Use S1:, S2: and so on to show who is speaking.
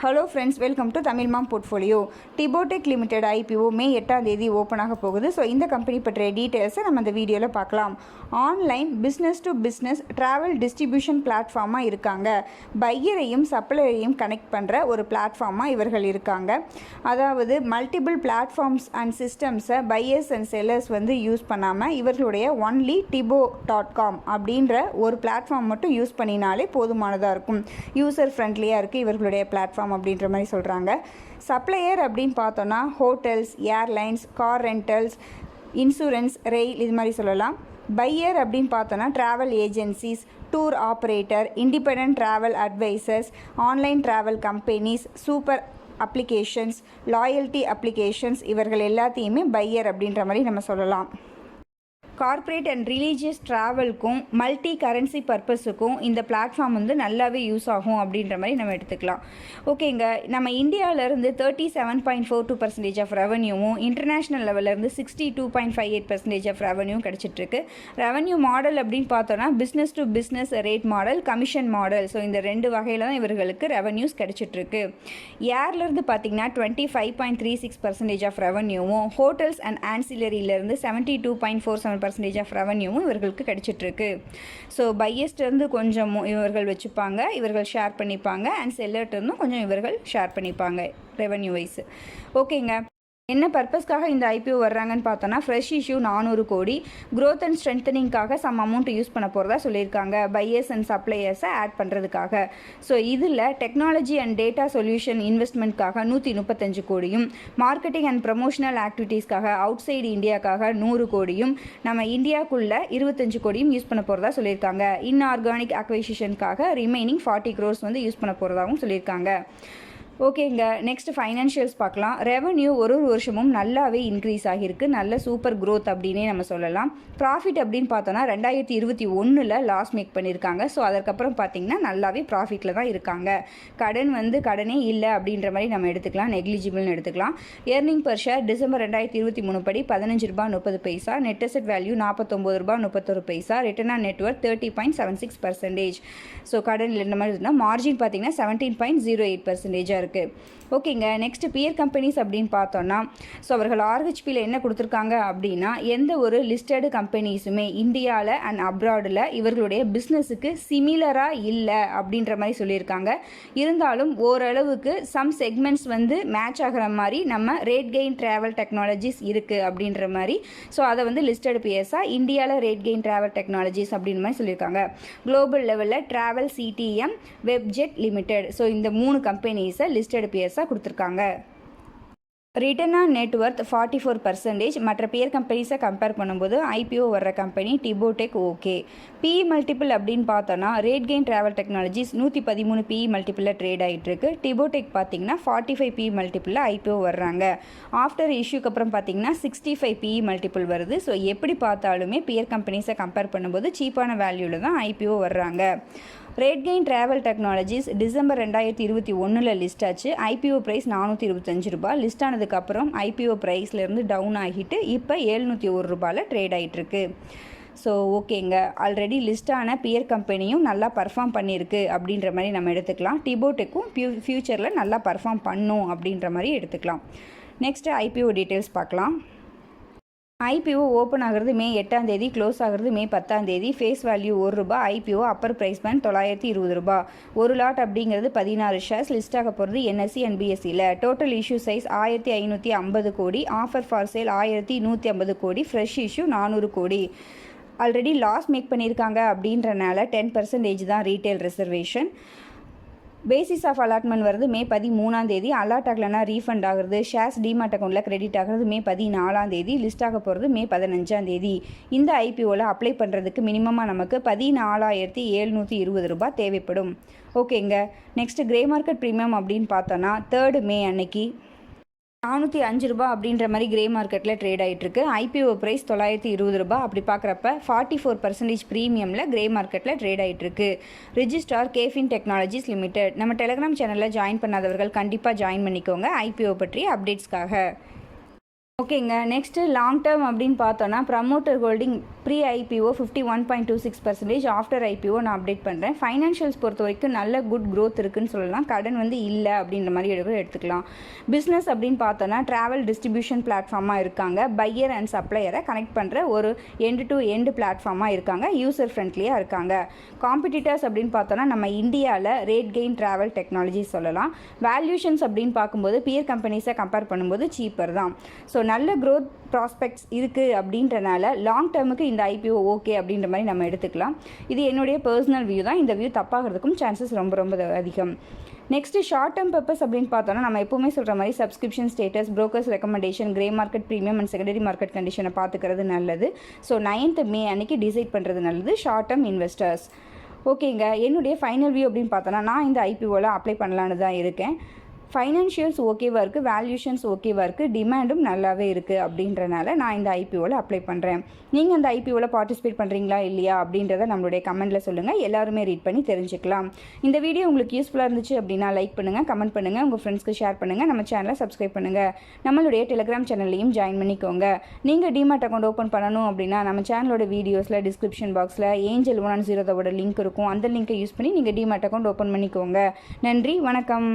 S1: Hello friends, welcome to Tamil mom portfolio. TBO Tek limited IPO May 8ஆம் தேதி open ஆக போகுது. ஸோ இந்த கம்பெனி பற்றிய டீட்டெயில்ஸை நம்ம இந்த வீடியோவில் பார்க்கலாம். Online business to business travel distribution பிளாட்ஃபார்மாக இருக்காங்க. பையரையும் சப்ளையரையும் கனெக்ட் பண்ணுற ஒரு பிளாட்ஃபார்மாக இவர்கள் இருக்காங்க. அதாவது மல்டிபிள் பிளாட்ஃபார்ம்ஸ் அண்ட் சிஸ்டம்ஸை பையர்ஸ் அண்ட் செல்லர்ஸ் யூஸ் பண்ணாமல் இவர்களுடைய ஒன்லி tibo.com அப்படின்ற ஒரு பிளாட்ஃபார்ம் மட்டும் யூஸ் பண்ணினாலே போதுமானதாக இருக்கும். யூசர் ஃப்ரெண்ட்லியாக இருக்குது இவர்களுடைய பிளாட்ஃபார்ம் அப்படின்ற மாதிரி சொல்கிறாங்க. சப்ளையர் அப்படின்னு பார்த்தோன்னா hotels, airlines, car rentals, insurance, rail இது மாதிரி சொல்லலாம். பையர் அப்படின்னு பார்த்தோன்னா travel agencies, tour operator, independent travel advisors, online travel companies, super applications, loyalty applications இவர்கள் எல்லாத்தையுமே பையர் அப்படின்ற மாதிரி நம்ம சொல்லலாம். கார்ப்பரேட் அண்ட் ரிலீஜியஸ் ட்ராவலுக்கும் மல்டி கரன்சி பர்பஸுக்கும் இந்த பிளாட்ஃபார்ம் நல்லாவே யூஸ் ஆகும் அப்படின்ற மாதிரி நம்ம எடுத்துக்கலாம். ஓகேங்க, நம்ம இந்தியாவிலேருந்து 37.42% ஆஃப் ரெவன்யூவும் இன்டர்நேஷ்னல் லெவலிருந்து 62.58% ஆஃப் ரெவன்யூ கிடச்சிட்ருக்கு. ரெவன்யூ மாடல் அப்படின்னு பார்த்தோன்னா business to business rate model, commission model. So இந்த ரெண்டு வகையில் தான் இவர்களுக்கு ரெவன்யூஸ் கிடச்சிட்ருக்கு. ஏர்லேருந்து பார்த்திங்கன்னா 25.36% ஆஃப் ரெவன்யூவும், ஹோட்டல்ஸ் அண்ட் ஆன்சிலரியிலேருந்து 72.47% ஆஃப் ரெவன்யூவும் இவர்களுக்கு கிடைச்சிட்ருக்கு. ஸோ பையர்ஸ்டேருந்து கொஞ்சம் இவர்கள் வச்சுப்பாங்க, இவர்கள் ஷேர் பண்ணிப்பாங்க, அண்ட் செல்லர்ட்டேருந்தும் கொஞ்சம் இவர்கள் ஷேர் பண்ணிப்பாங்க ரெவன்யூ வைஸ். ஓகேங்க, என்ன பர்பஸ்க்காக இந்த ஐபிஓ வர்றாங்கன்னு பார்த்தோன்னா fresh issue 400 crore, growth and ஸ்ட்ரென்தனிங்காக சம் அமௌண்ட் யூஸ் பண்ண போகிறதா சொல்லியிருக்காங்க, பையர்ஸ் அண்ட் சப்ளையர்ஸை ஆட் பண்ணுறதுக்காக. ஸோ இதில் டெக்னாலஜி அண்ட் டேட்டா சொல்யூஷன் இன்வெஸ்ட்மெண்ட்காக 135 கோடியும், மார்க்கெட்டிங் அண்ட் ப்ரமோஷனல் ஆக்டிவிட்டீஸ்க்காக அவுட் சைடு இந்தியாக்காக 100 கோடியும், நம்ம இந்தியாவுக்குள்ளே 25 கோடியும் யூஸ் பண்ண போகிறதா சொல்லியிருக்காங்க. இன்ஆர்கானிக் அக்வைசிஷனுக்காக ரிமைனிங் 40 crores யூஸ் பண்ண போகிறதாகவும் சொல்லியிருக்காங்க. ஓகேங்க, நெக்ஸ்ட் ஃபைனான்ஷியல்ஸ் பார்க்கலாம். ரெவன்யூ ஒரு வருஷமும் நல்லாவே இன்க்ரீஸ் ஆகியிருக்கு, நல்ல சூப்பர் க்ரோத் அப்படின்னே நம்ம சொல்லலாம். ப்ராஃபிட் அப்படின்னு பார்த்தோன்னா 2021 லாஸ் மேக் பண்ணியிருக்காங்க. ஸோ அதற்கப்புறம் பார்த்திங்கன்னா நல்லாவே ப்ராஃபிட்டில் தான் இருக்காங்க. கடனே இல்லை அப்படின்ற மாதிரி நம்ம எடுத்துக்கலாம், நெக்லிஜிபிள்னு எடுத்துக்கலாம். ஏர்னிங் பர் ஷேர் டிசம்பர் 2023 படி ₹15.30, net asset value ₹49.31, return on network 30.76%. So கடன் இந்த மாதிரி இருந்தால் மார்ஜின் பார்த்திங்கன்னா 17.08% ஓகேங்க, நெக்ஸ்ட் பியர் கம்பெனிஸ் அப்படின்னு பார்த்தோன்னா ஸோ அவர்கள் ஆர்ஹெச்பியில் என்ன கொடுத்துருக்காங்க அப்படின்னா எந்த ஒரு லிஸ்டடு கம்பெனிஸுமே இந்தியாவில் அண்ட் அப்ராடில் இவர்களுடைய பிஸ்னஸுக்கு சிமிலராக இல்லை அப்படின்ற மாதிரி சொல்லியிருக்காங்க. இருந்தாலும் ஓரளவுக்கு சம் செக்மெண்ட்ஸ் மேட்ச் ஆகிற மாதிரி நம்ம ரேட் கெயின் ட்ராவல் டெக்னாலஜிஸ் இருக்குது அப்படின்ற மாதிரி. ஸோ அதை லிஸ்டடு பியர்ஸாக இந்தியாவில் ரேட் கெயின் ட்ராவல் டெக்னாலஜிஸ் அப்படின்ற மாதிரி சொல்லியிருக்காங்க. குளோபல் லெவலில் travel CTM, Webjet limited. So இந்த 3 கம்பெனிஸை லிஸ்டட் பியர்ஸாக கொடுத்துருக்காங்க. Return on network 44%. மற்ற பியர் கம்பெனிஸை கம்பேர் பண்ணும்போது ஐபிஓ வர்ற company TBO Tek okay. PE multiple அப்படின்னு பார்த்தோன்னா RateGain travel technologies 113 PE மல்டிபிளில் ட்ரேட் ஆகிட்டு இருக்கு. டிபோடெக் பார்த்தீங்கன்னா 45 பிஇ மல்டிபிளில் ஐபிஓ வர்றாங்க. ஆஃப்டர் இஷ்யூக்கு அப்புறம் பார்த்தீங்கன்னா 65 பிஇ மல்டிபிள் வருது. ஸோ எப்படி பார்த்தாலுமே பியர் கம்பெனிஸை கம்பேர் பண்ணும்போது சீப்பான வேல்யூவில் தான் ஐபிஓ வர்றாங்க. RateGain travel technologies December 2021 list ஆச்சு. IPO price ₹425. லிஸ்ட் ஆனதுக்கப்புறம் ஐபிஓ ப்ரைஸ்லேருந்து டவுன் ஆகிட்டு இப்போ ₹701 ட்ரேட் ஆகிட்டுருக்கு. ஸோ ஓகேங்க, ஆல்ரெடி லிஸ்டான பியர் கம்பெனியும் நல்லா பர்ஃபார்ம் பண்ணியிருக்கு அப்படின்ற மாதிரி நம்ம எடுத்துக்கலாம். டிபோடெக்கும் ஃப்யூச்சரில் நல்லா பர்ஃபார்ம் பண்ணும் அப்படின்ற மாதிரி எடுத்துக்கலாம். நெக்ஸ்ட்டு ஐபிஓ டீட்டெயில்ஸ் பார்க்கலாம். ஐபிஓ ஓப்பன் ஆகிறது மே 8ஆம் தேதி, க்ளோஸ் ஆகிறது மே 10ஆம் தேதி. Face value ₹1. IPO upper price band ₹920. ஒரு லாட் அப்படிங்கிறது 16 ஷேர்ஸ். லிஸ்ட் ஆக போகிறது என்எஸ்சி அண்ட் பிஎஸ்சியில். Total issue size 1550 crore. Offer for sale 1150 கோடி. ஃப்ரெஷ் இஷ்யூ 400 கோடி. ஆல்ரெடி லாஸ் மேக் பண்ணியிருக்காங்க அப்படின்றனால 10% தான் retail reservation. Basis of allotment வருது மே 13ஆம் தேதி. அலாட் ஆகலைன்னா ரீஃபண்ட் ஆகுறது. ஷேர்ஸ் டிமாட் அக்கௌண்ட்டில் கிரெடிட் ஆகிறது மே 14ஆம் தேதி. லிஸ்ட் ஆக போகிறது மே 15ஆம் தேதி. இந்த ஐபிஓவில் அப்ளை பண்ணுறதுக்கு மினிமமாக நமக்கு ₹14,720 தேவைப்படும். ஓகேங்க, நெக்ஸ்ட் கிரே மார்க்கெட் ப்ரீமியம் அப்படின்னு பார்த்தோன்னா 3rd மே அன்னைக்கு ₹405 அப்படின்ற மாதிரி கிரே மார்க்கெட்டில் ட்ரேட் ஆகிட்டுருக்கு. IPO price ₹920. அப்படி பார்க்குறப்ப 44% ப்ரீமியமில் கிரே மார்க்கெட்டில் ட்ரேட் ஆகிட்டுருக்கு. Registrar KFin technologies limited. நம்ம டெலிகிராம் சேனலில் ஜாயின் பண்ணாதவர்கள் கண்டிப்பாக ஜாயின் பண்ணிக்கோங்க ஐபிஓ பற்றி அப்டேட்ஸ்க்காக. ஓகேங்க. நெக்ஸ்ட்டு லாங் டேர்ம் அப்படின்னு பார்த்தோன்னா promoter holding pre IPO 51.26%, after IPO நான் அப்டேட் பண்ணுறேன். ஃபைனான்ஷியல்ஸ் பொறுத்த வரைக்கும் நல்ல குட் க்ரோத் இருக்குன்னு சொல்லலாம். கடன் வந்து இல்லை அப்படின்ற மாதிரி எடுத்துக்கலாம். பிஸ்னஸ் அப்படின்னு பார்த்தோன்னா ட்ராவல் டிஸ்ட்ரிபியூஷன் பிளாட்ஃபார்மாக இருக்காங்க. பையர் அண்ட் சப்ளையரை கனெக்ட் பண்ணுற ஒரு எண்டு டு எண்டு பிளாட்ஃபார்மாக இருக்காங்க. யூசர் ஃப்ரெண்ட்லியாக இருக்காங்க. காம்படிட்டர்ஸ் அப்படின்னு பார்த்தோன்னா நம்ம இந்தியாவில் ரேட் கெயின் ட்ராவல் டெக்னாலஜி சொல்லலாம். வேல்யூஷன்ஸ் அப்படின்னு பார்க்கும்போது பியர் கம்பெனிஸை கம்பேர் பண்ணும்போது சீப்பர் தான். ஸோ நல்ல க்ரோத் ப்ராஸ்பெக்ட்ஸ் இருக்குது அப்படின்றனால லாங் டேர்முக்கு இந்த ஐபிஓ ஓகே அப்படின்ற மாதிரி நம்ம எடுத்துக்கலாம். இது என்னுடைய பர்சனல் வியூ தான். இந்த வியூ தப்பாகிறதுக்கும் சான்சஸ் ரொம்ப அதிகம். நெக்ஸ்ட்டு ஷார்ட் டேர்ம் பர்பஸ் அப்படின்னு பார்த்தோன்னா நம்ம எப்போவுமே சொல்கிற மாதிரி subscription status, brokers recommendation, grey market, premium and secondary market கண்டிஷனை பார்த்துக்கிறது நல்லது. ஸோ 9th May அன்றைக்கி டிசைட் பண்ணுறது நல்லது ஷார்ட் டேர்ம் இன்வெஸ்டர்ஸ். ஓகேங்க. என்னுடைய ஃபைனல் வியூ அப்படின்னு பார்த்தோன்னா நான் இந்த ஐபிஓவில் அப்ளை பண்ணலான்னு தான் இருக்கேன். ஃபைனான்ஷியல்ஸ் ஓகேவாக இருக்குது, வேல்யூஷன்ஸ் ஓகேவாக இருக்குது, டிமாண்டும் நல்லாவே இருக்குது அப்படின்றனால நான் இந்த ஐபிஓவில் அப்ளை பண்ணுறேன். நீங்கள் அந்த ஐபிஓவில் பார்ட்டிசிபேட் பண்ணுறீங்களா இல்லையா அப்படின்றத நம்மளுடைய கமெண்ட்டில் சொல்லுங்கள். எல்லாருமே ரீட் பண்ணி தெரிஞ்சுக்கலாம். இந்த வீடியோ உங்களுக்கு யூஸ்ஃபுல்லாக இருந்துச்சு அப்படின்னா லைக் பண்ணுங்கள், கமெண்ட் பண்ணுங்கள், உங்கள் ஃப்ரெண்ட்ஸ்க்கு ஷேர் பண்ணுங்கள், நம்ம சேனலை சப்ஸ்கிரைப் பண்ணுங்கள், நம்மளுடைய டெலிகிராம் சேனல்லையும் ஜாயின் பண்ணிக்கோங்க. நீங்கள் டிமாட் அக்கௌண்ட் ஓப்பன் பண்ணணும் அப்படின்னா நம்ம சேனலோட வீடியோஸில் டிஸ்கிரிப்ஷன் பாக்ஸில் Angel 110 லிங்க் இருக்கும். அந்த லிங்க்கை யூஸ் பண்ணி நீங்கள் டிமாட் அக்கௌண்ட் ஓப்பன் பண்ணிக்கோங்க. நன்றி, வணக்கம்.